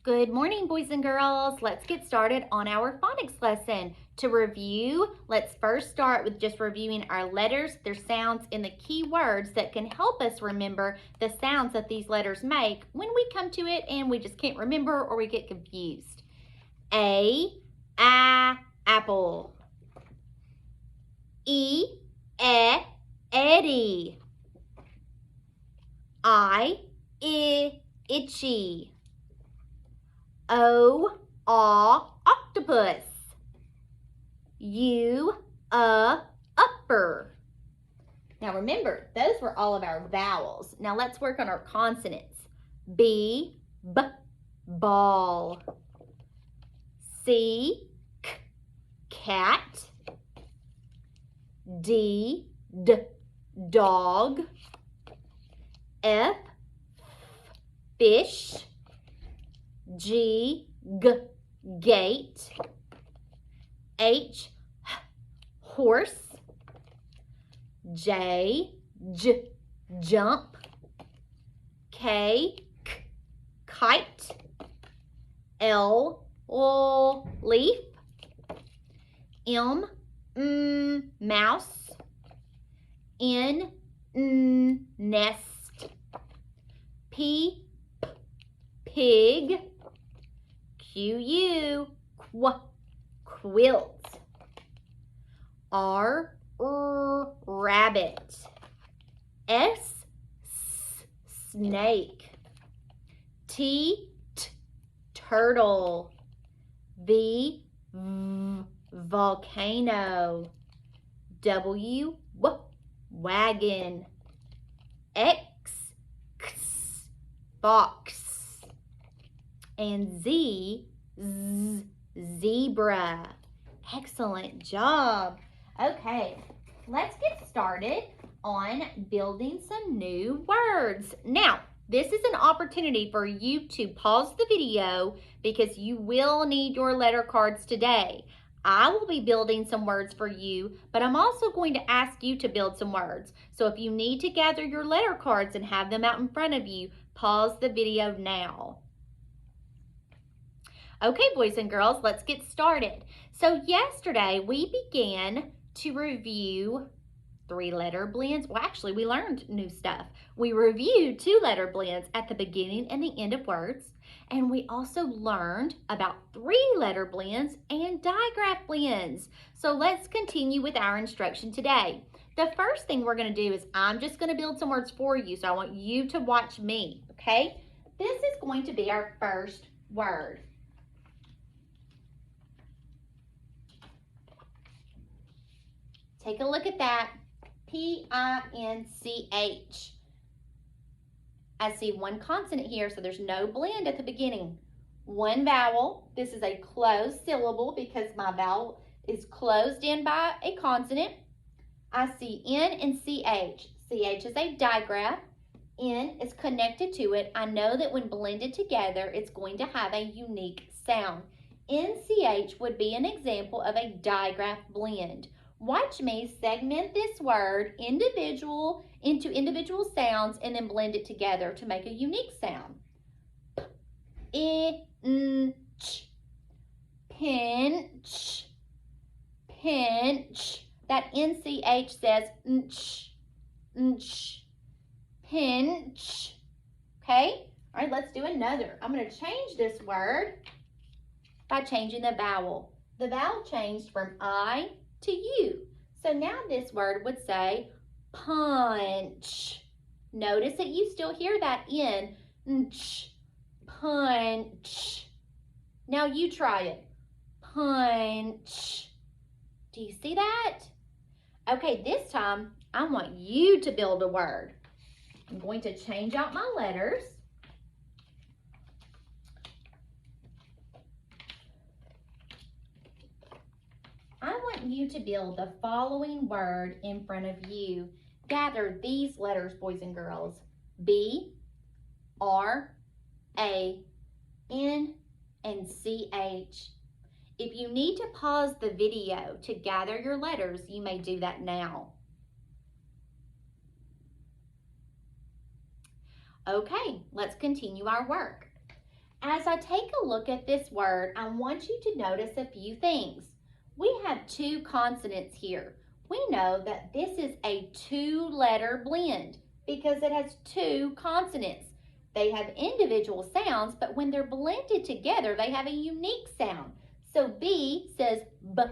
Good morning, boys and girls. Let's get started on our phonics lesson. To review, let's first start with just reviewing our letters, their sounds, and the key words that can help us remember the sounds that these letters make when we come to it and we just can't remember or we get confused. Apple. Eddie. Itchy. Octopus. Upper. Now remember, those were all of our vowels. Now let's work on our consonants. Ball. Cat. Dog. Fish. Gate. Horse. Jump. Kite. Leaf. Mouse. Nest. Pig. Quilt. Rabbit. Snake. Turtle. Volcano. Wagon. Fox. And zebra. Excellent job. Okay, let's get started on building some new words. Now, this is an opportunity for you to pause the video because you will need your letter cards today. I will be building some words for you, but I'm also going to ask you to build some words. So if you need to gather your letter cards and have them out in front of you, pause the video now. Okay, boys and girls, let's get started. So yesterday we began to review 3-letter blends. Well, actually, we learned new stuff. We reviewed 2-letter blends at the beginning and the end of words. And we also learned about 3-letter blends and digraph blends. So let's continue with our instruction today. The first thing we're going to do is I'm just going to build some words for you. So I want you to watch me, okay? This is going to be our first word. Take a look at that. Pinch. I see one consonant here, so there's no blend at the beginning. One vowel. This is a closed syllable because my vowel is closed in by a consonant. I see N and CH. CH is a digraph. N is connected to it. I know that when blended together, it's going to have a unique sound. NCH would be an example of a digraph blend. Watch me segment this word into individual sounds and then blend it together to make a unique sound. Pinch. That NCH says nch. Pinch. Okay? All right, let's do another. I'm going to change this word by changing the vowel. The vowel changed from I to U. So now this word would say punch. Notice that you still hear that N. Punch. Now you try it. Punch. Do you see that? Okay, this time I want you to build a word. I'm going to change out my letters. I want you to build the following word in front of you. Gather these letters, boys and girls. B, R, A, N, and CH. If you need to pause the video to gather your letters, you may do that now. Okay, let's continue our work. As I take a look at this word, I want you to notice a few things. We have two consonants here. We know that this is a two-letter blend because it has two consonants. They have individual sounds, but when they're blended together, they have a unique sound. So B says B,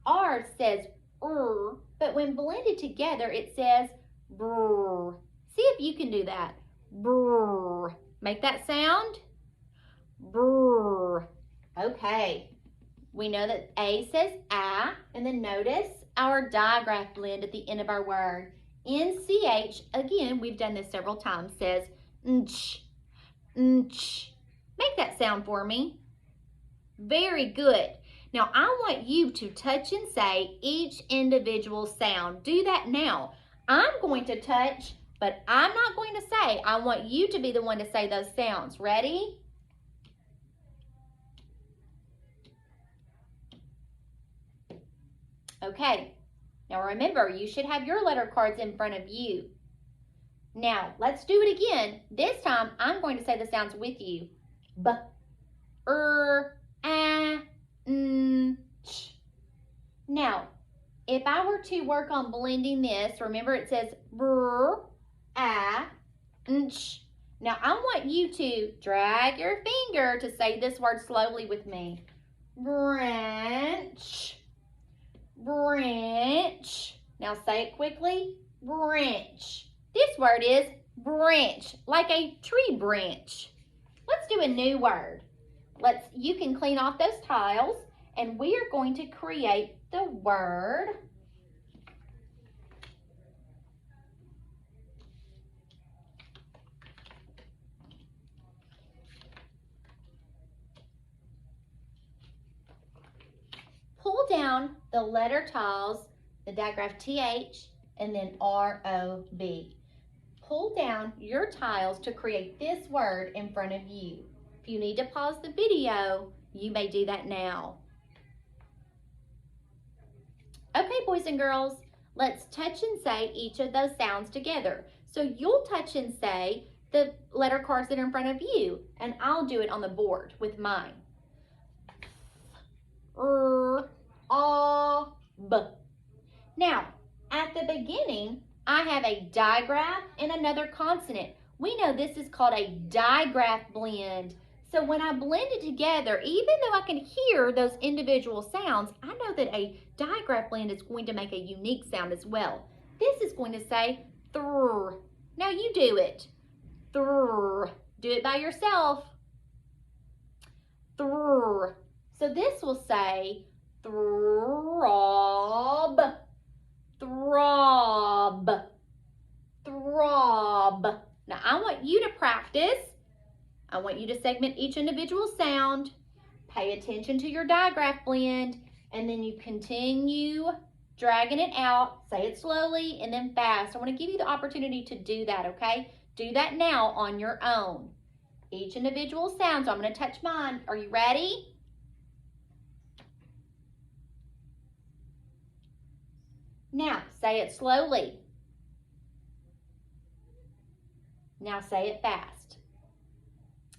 R says R, but when blended together, it says brr. See if you can do that. Brr. Make that sound. Brr. Okay. We know that A says ah, and then notice our digraph blend at the end of our word. NCH, again, we've done this several times, says nch, nch. Make that sound for me. Very good. Now, I want you to touch and say each individual sound. Do that now. I'm going to touch, but I'm not going to say. I want you to be the one to say those sounds. Ready? Okay. Now, remember, you should have your letter cards in front of you. Now, let's do it again. This time, I'm going to say the sounds with you. B, a, n, ch. Now, if I were to work on blending this, remember it says br, a, n, ch. Now, I want you to drag your finger to say this word slowly with me. Branch, branch. Now, say it quickly. Branch. This word is branch, like a tree branch. Let's do a new word. You can clean off those tiles, and we are going to create the word pull down the letter tiles, the digraph TH, and then ROB. Pull down your tiles to create this word in front of you. If you need to pause the video, you may do that now. Okay, boys and girls, let's touch and say each of those sounds together. So you'll touch and say the letter cards that are in front of you, and I'll do it on the board with mine. B. Now, at the beginning, I have a digraph and another consonant. We know this is called a digraph blend. So when I blend it together, even though I can hear those individual sounds, I know that a digraph blend is going to make a unique sound as well. This is going to say thrr. Now you do it. Thrr. Do it by yourself. Thrr. So this will say throb, throb, throb. Now I want you to practice. I want you to segment each individual sound, pay attention to your digraph blend, and then you continue dragging it out. Say it slowly and then fast. I want to give you the opportunity to do that, okay? Do that now on your own. Each individual sound, so I'm going to touch mine. Are you ready? Now, say it slowly. Now say it fast.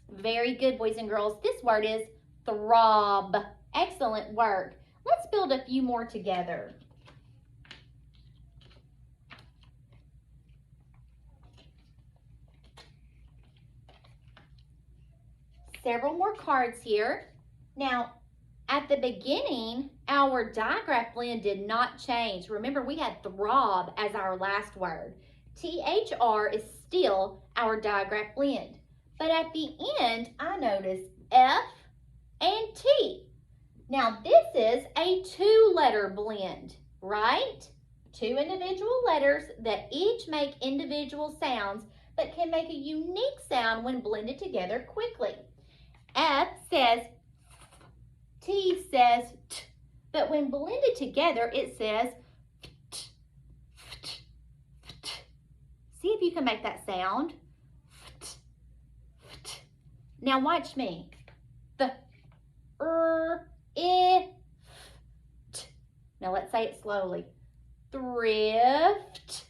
Very good, boys and girls. This word is throb. Excellent work. Let's build a few more together. Several more cards here. Now, at the beginning, our digraph blend did not change. Remember, we had throb as our last word. THR is still our digraph blend. But at the end, I noticed F and T. Now, this is a two-letter blend, right? Two individual letters that each make individual sounds, but can make a unique sound when blended together quickly. F says T says T, but when blended together, it says T, T, T. See if you can make that sound. T, T. Now watch me. The I, T. Now let's say it slowly. Thrift,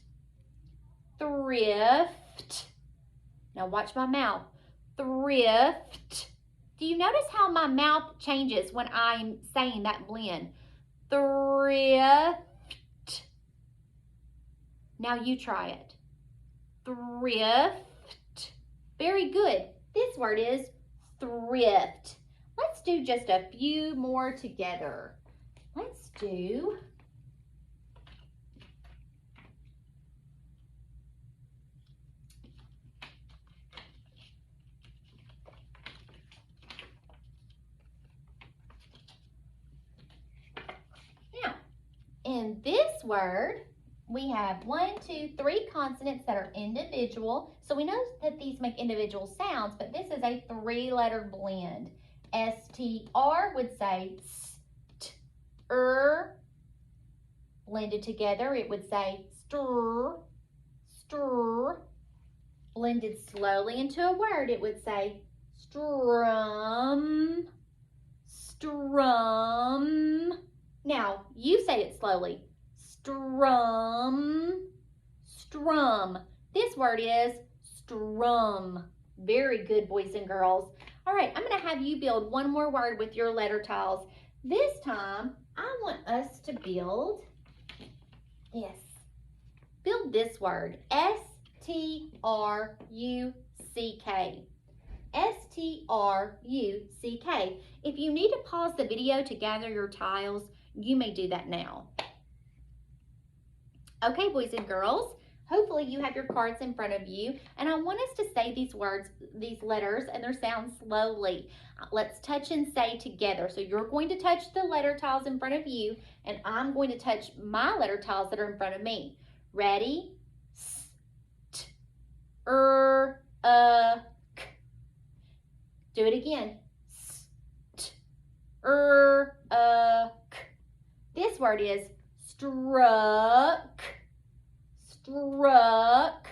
thrift. Now watch my mouth. Thrift, Do you notice how my mouth changes when I'm saying that blend? Thrift. Now you try it. Thrift. Very good. This word is thrift. Let's do just a few more together. Let's do now. In this word, we have 1, 2, 3 consonants that are individual. So we know that these make individual sounds, but this is a 3-letter blend. STR would say st-er. Blended together, it would say stir, stir. Blended slowly into a word, it would say strum, strum. Now, you say it slowly. Strum, strum. This word is strum. Very good, boys and girls. All right, I'm going to have you build one more word with your letter tiles. This time, I want us to build this. Build this word. S-T-R-U-C-K. S-T-R-U-C-K. If you need to pause the video to gather your tiles, you may do that now. Okay, boys and girls, hopefully you have your cards in front of you, and I want us to say these words, these letters, and their sounds slowly. Let's touch and say together. So you're going to touch the letter tiles in front of you, and I'm going to touch my letter tiles that are in front of me. Ready? S-T-R-U-K. Do it again. S-T-R-U-K. This word is struck, struck,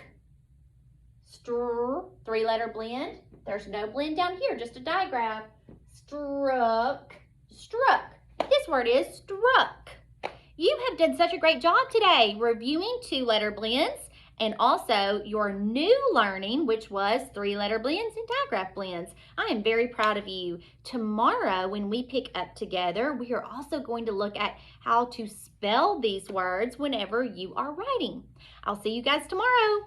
stir, 3-letter blend. There's no blend down here, just a digraph. Struck, struck. This word is struck. You have done such a great job today reviewing 2-letter blends and also your new learning, which was 3-letter blends and digraph blends. I am very proud of you. Tomorrow, when we pick up together, we are also going to look at how to spell these words whenever you are writing. I'll see you guys tomorrow.